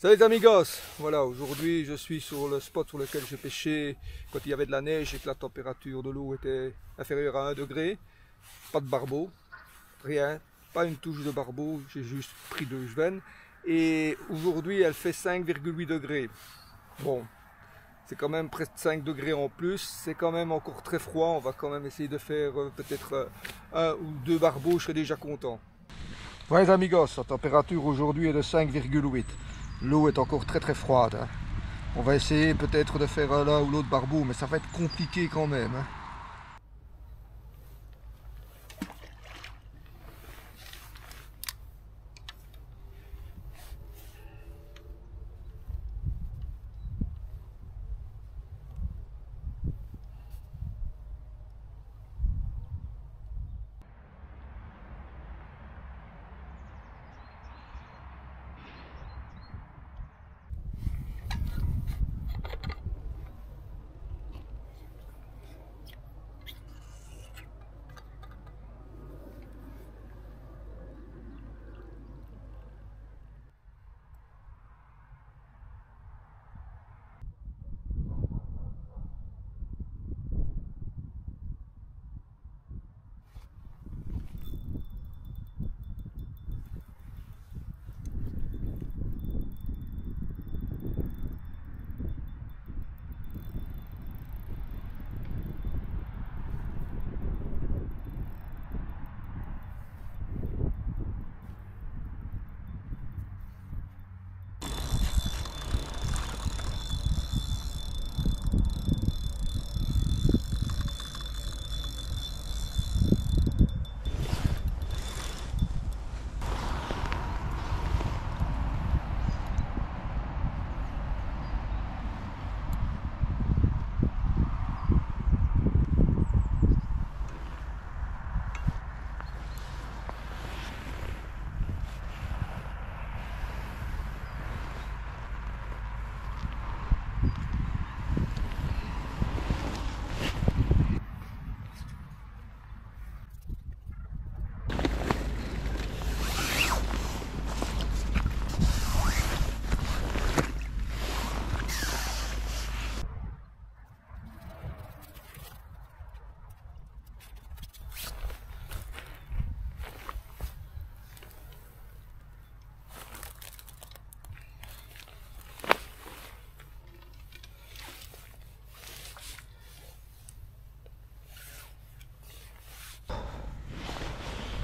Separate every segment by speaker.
Speaker 1: Salut les amigos, voilà, aujourd'hui je suis sur le spot sur lequel j'ai pêché quand il y avait de la neige et que la température de l'eau était inférieure à 1 degré. Pas de barbeau, rien, pas une touche de barbeau, j'ai juste pris 2 jevens. Et aujourd'hui elle fait 5,8 degrés. Bon, c'est quand même presque 5 degrés en plus, c'est quand même encore très froid, on va quand même essayer de faire peut-être 1 ou 2 barbeaux, je serai déjà content. Voilà les amigos, la température aujourd'hui est de 5,8. L'eau est encore très froide. Hein. On va essayer peut-être de faire l'un ou l'autre barbeau, mais ça va être compliqué quand même. Hein.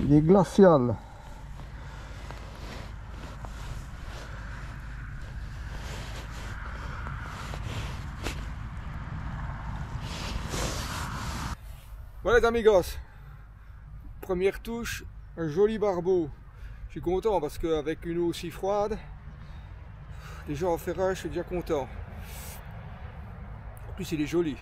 Speaker 1: Il est glacial. Voilà les amigos, première touche, un joli barbeau. Je suis content parce qu'avec une eau aussi froide, déjà en faire un, je suis déjà content. En plus il est joli.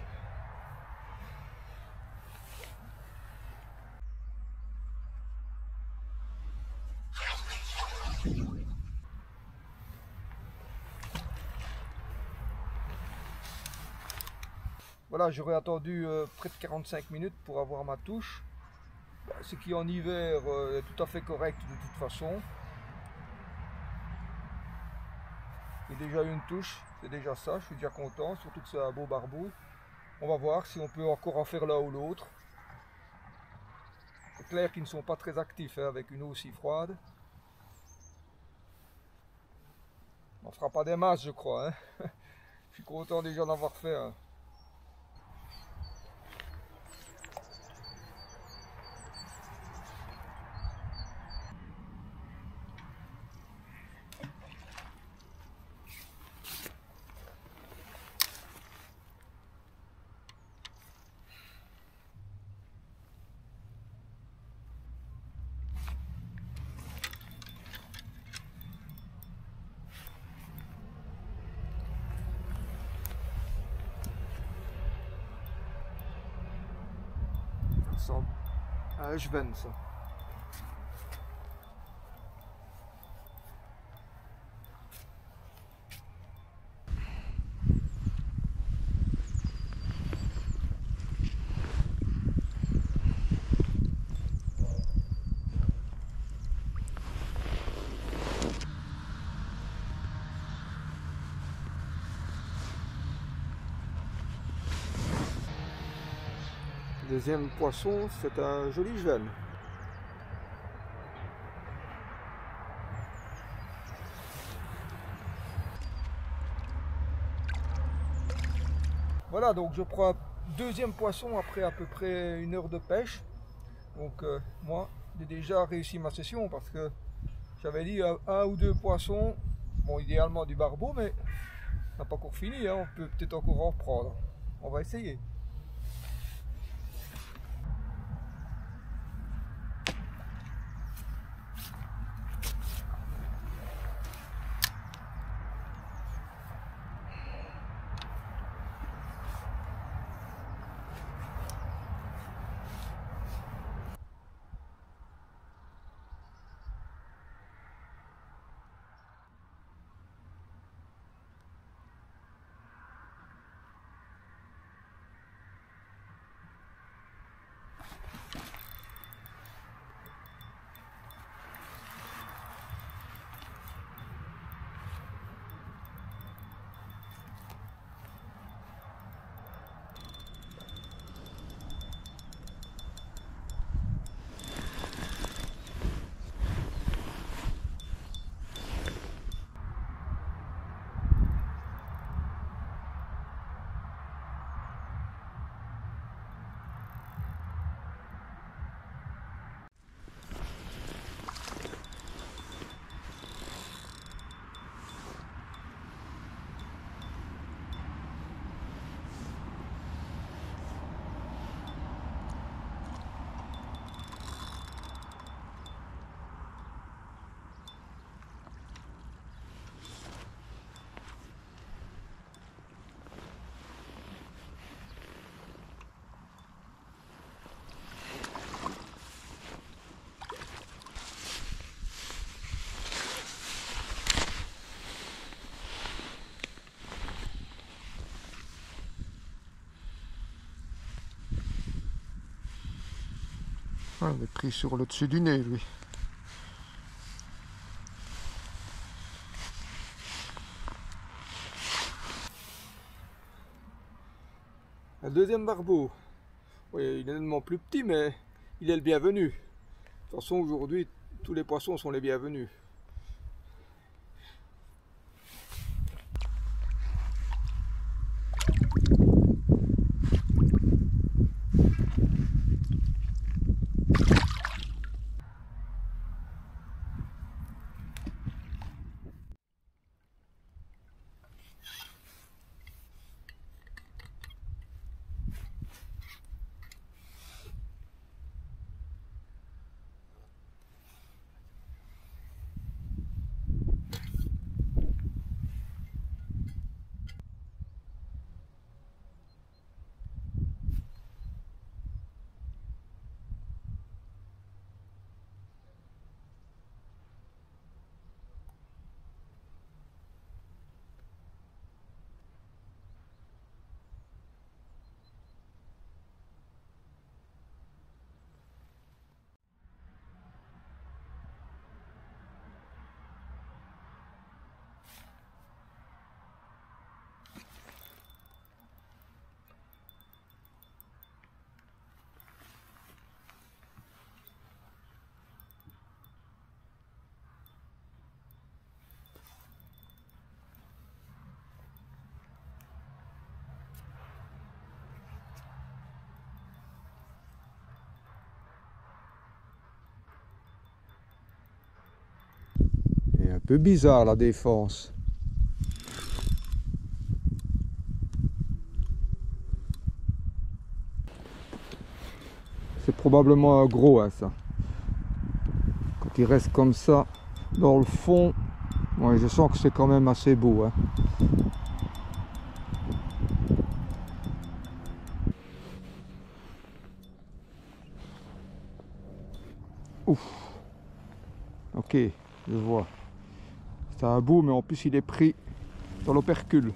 Speaker 1: Voilà, j'aurais attendu près de 45 minutes pour avoir ma touche. Ce qui en hiver est tout à fait correct de toute façon. J'ai déjà eu une touche, c'est déjà ça, je suis déjà content, surtout que c'est un beau barbeau. On va voir si on peut encore en faire l'un ou l'autre. C'est clair qu'ils ne sont pas très actifs hein, avec une eau aussi froide. On ne fera pas des masses je crois. Hein. Je suis content déjà d'en avoir fait un. Ça ressemble à un jeven ça. Deuxième poisson, c'est un joli jeune. Voilà, donc je prends un deuxième poisson après à peu près 1 heure de pêche. Donc moi, j'ai déjà réussi ma session parce que j'avais dit 1 ou 2 poissons. Bon, idéalement du barbeau, mais on n'a pas encore fini, hein, on peut peut-être encore en reprendre. On va essayer. Ah, il est pris sur le dessus du nez, lui. Un deuxième barbeau. Oui, il est nettement plus petit, mais il est le bienvenu. De toute façon, aujourd'hui, tous les poissons sont les bienvenus. C'est un peu bizarre la défense. C'est probablement un gros, hein, ça. Quand il reste comme ça dans le fond, ouais, je sens que c'est quand même assez beau, hein. Ouf. Ok, je vois. C'est un bout, mais en plus il est pris dans l'opercule.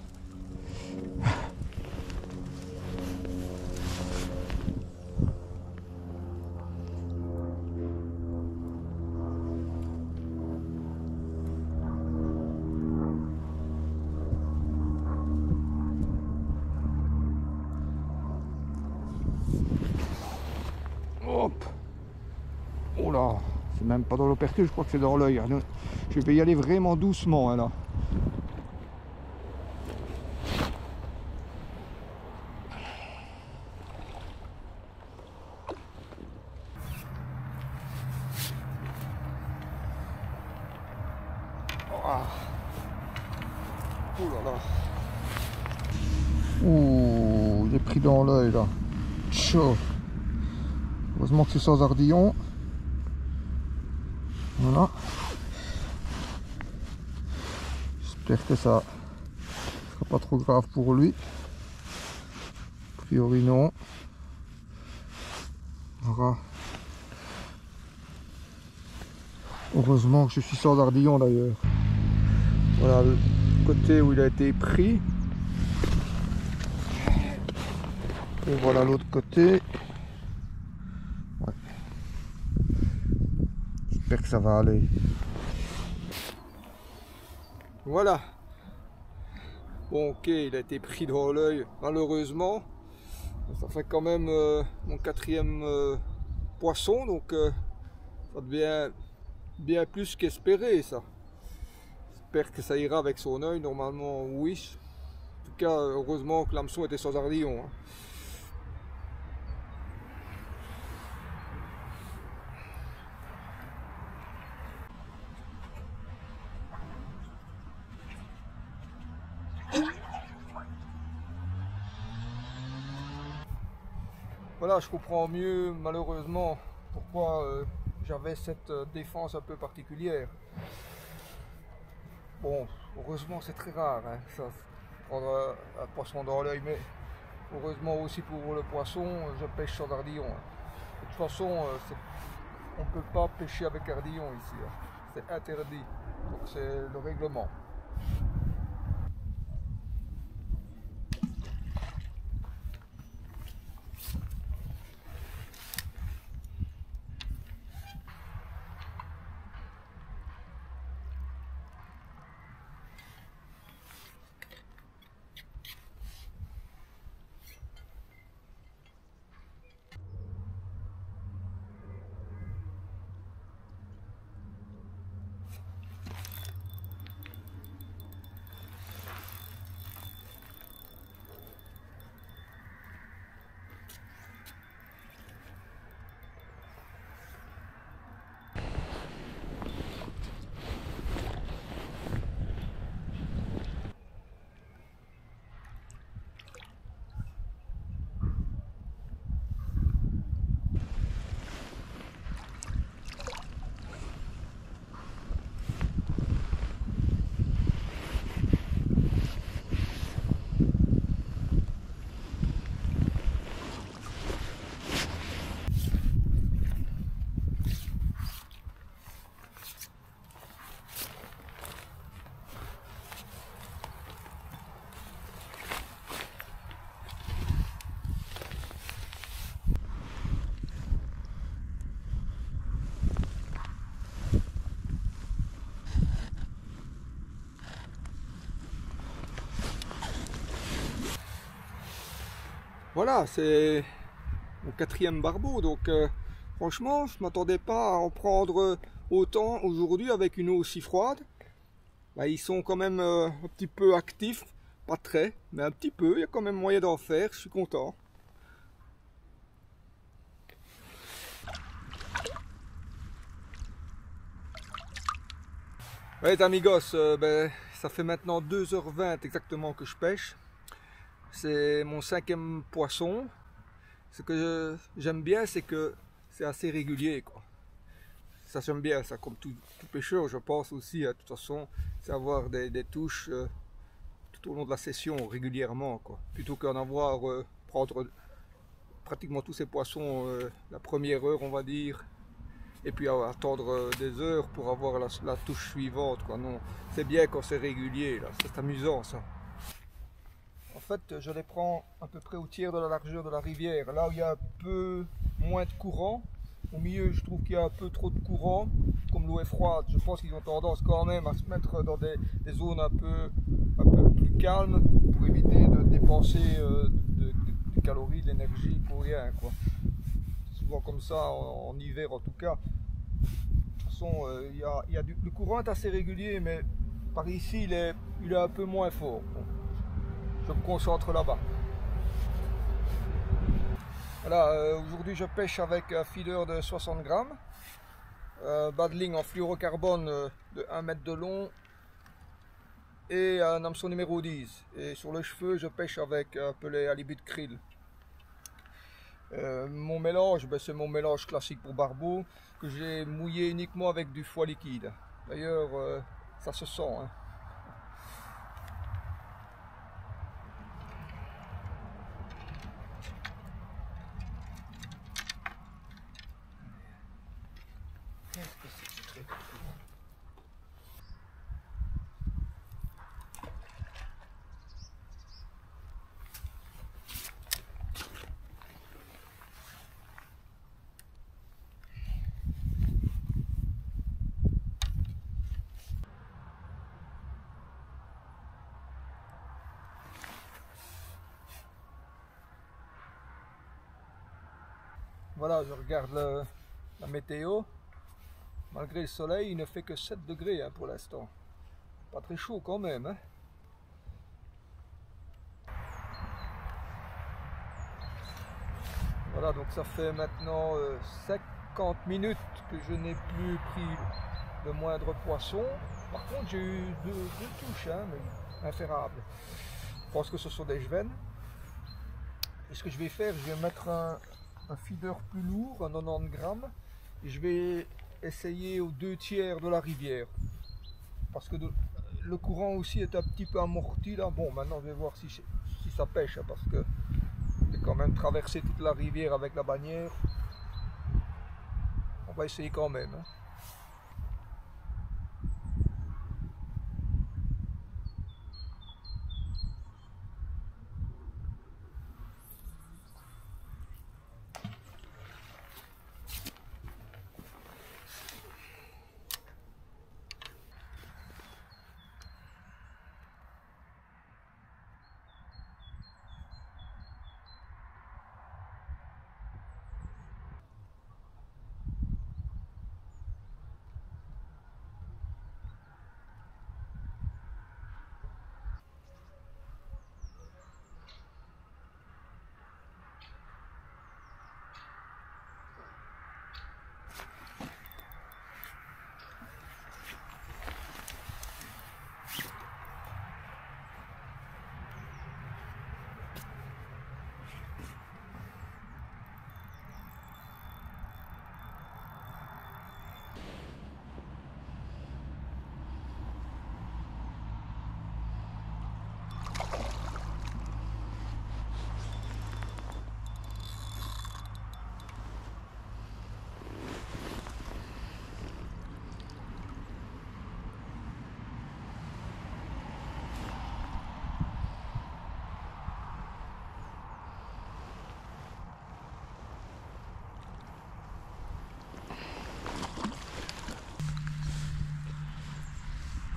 Speaker 1: même pas dans l'opercule, je crois que c'est dans l'œil. Je vais y aller vraiment doucement hein, là. Oh là là. Ouh, j'ai pris dans l'œil là. Chaud. Heureusement que c'est sans ardillon. Voilà. J'espère que ça sera pas trop grave pour lui. A priori non. Voilà. Heureusement que je suis sans ardillon d'ailleurs. Voilà le côté où il a été pris. Et voilà l'autre côté. Ouais. J'espère que ça va aller. Voilà. Bon ok, il a été pris dans l'œil malheureusement. Ça fait quand même mon quatrième poisson, donc ça devient bien plus qu'espéré ça. J'espère que ça ira avec son œil, normalement oui. En tout cas, heureusement que l'hameçon était sans ardillon. Hein. Voilà, je comprends mieux malheureusement pourquoi j'avais cette défense un peu particulière. Bon, heureusement c'est très rare, hein, ça, prendre un poisson dans l'œil, mais heureusement aussi pour le poisson, je pêche sans ardillon. Hein. De toute façon, on ne peut pas pêcher avec ardillon ici, hein. C'est interdit, donc c'est le règlement. Voilà, c'est mon quatrième barbeau, donc franchement, je ne m'attendais pas à en prendre autant aujourd'hui avec une eau aussi froide. Bah, ils sont quand même un petit peu actifs, pas très, mais un petit peu, il y a quand même moyen d'en faire, je suis content. Ouais, amigos, ben, ça fait maintenant 2h20 exactement que je pêche. C'est mon 5e poisson. Ce que j'aime bien, c'est que c'est assez régulier, quoi. Ça j'aime bien, ça, comme tout pêcheur, je pense aussi, de toute façon, c'est avoir des touches tout au long de la session régulièrement, quoi. Plutôt qu'en avoir, prendre pratiquement tous ces poissons la première heure, on va dire, et puis attendre des heures pour avoir la touche suivante, quoi. Non, c'est bien quand c'est régulier, là, c'est amusant ça. En fait, je les prends à peu près au tiers de la largeur de la rivière, là où il y a un peu moins de courant. Au milieu, je trouve qu'il y a un peu trop de courant, comme l'eau est froide. Je pense qu'ils ont tendance quand même à se mettre dans des zones un peu plus calmes pour éviter de dépenser de calories, d'énergie pour rien, quoi. C'est souvent comme ça en hiver en tout cas. façon, le courant est assez régulier, mais par ici il est un peu moins fort. Bon, je me concentre là-bas. Voilà, aujourd'hui je pêche avec un feeder de 60 grammes, badling en fluorocarbone de 1 mètre de long et un hameçon numéro 10. Et sur le cheveu je pêche avec un pelet halibut krill. Mon mélange, c'est mon mélange classique pour barbeau que j'ai mouillé uniquement avec du foie liquide. D'ailleurs, ça se sent. Hein. Voilà, je regarde la météo. Malgré le soleil, il ne fait que 7 degrés hein, pour l'instant. Pas très chaud quand même. Hein. Voilà, donc ça fait maintenant 50 minutes que je n'ai plus pris le moindre poisson. Par contre, j'ai eu deux touches, hein, mais inférables. Je pense que ce sont des jevens. Et ce que je vais faire, je vais mettre un feeder plus lourd, un 90 grammes, et je vais essayer aux 2/3 de la rivière. Parce que le courant aussi est un petit peu amorti là. Bon, maintenant je vais voir si ça pêche, hein, parce que j'ai quand même traversé toute la rivière avec la bannière. On va essayer quand même. Hein.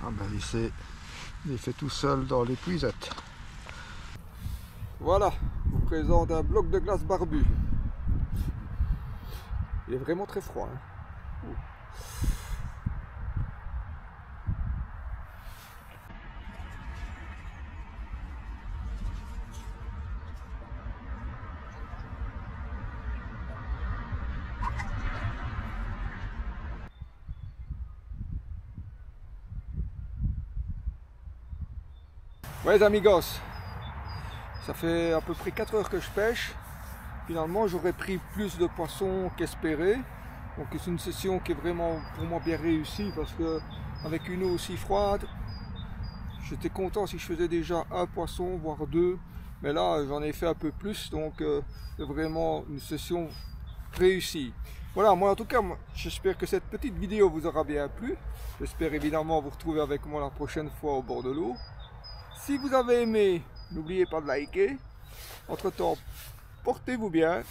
Speaker 2: Ah ben il fait tout seul dans l'épuisette.
Speaker 1: Voilà, je vous présente un bloc de glace barbu. Il est vraiment très froid. Hein. Ouais les amigos, ça fait à peu près 4 heures que je pêche. Finalement j'aurais pris plus de poissons qu'espéré. Donc c'est une session qui est vraiment pour moi bien réussie parce que avec une eau aussi froide, j'étais content si je faisais déjà un poisson voire 2. Mais là j'en ai fait un peu plus, donc c'est vraiment une session réussie. Voilà, moi en tout cas, j'espère que cette petite vidéo vous aura bien plu. J'espère évidemment vous retrouver avec moi la prochaine fois au bord de l'eau. Si vous avez aimé, n'oubliez pas de liker. Entre temps, portez-vous bien.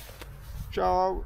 Speaker 1: Ciao.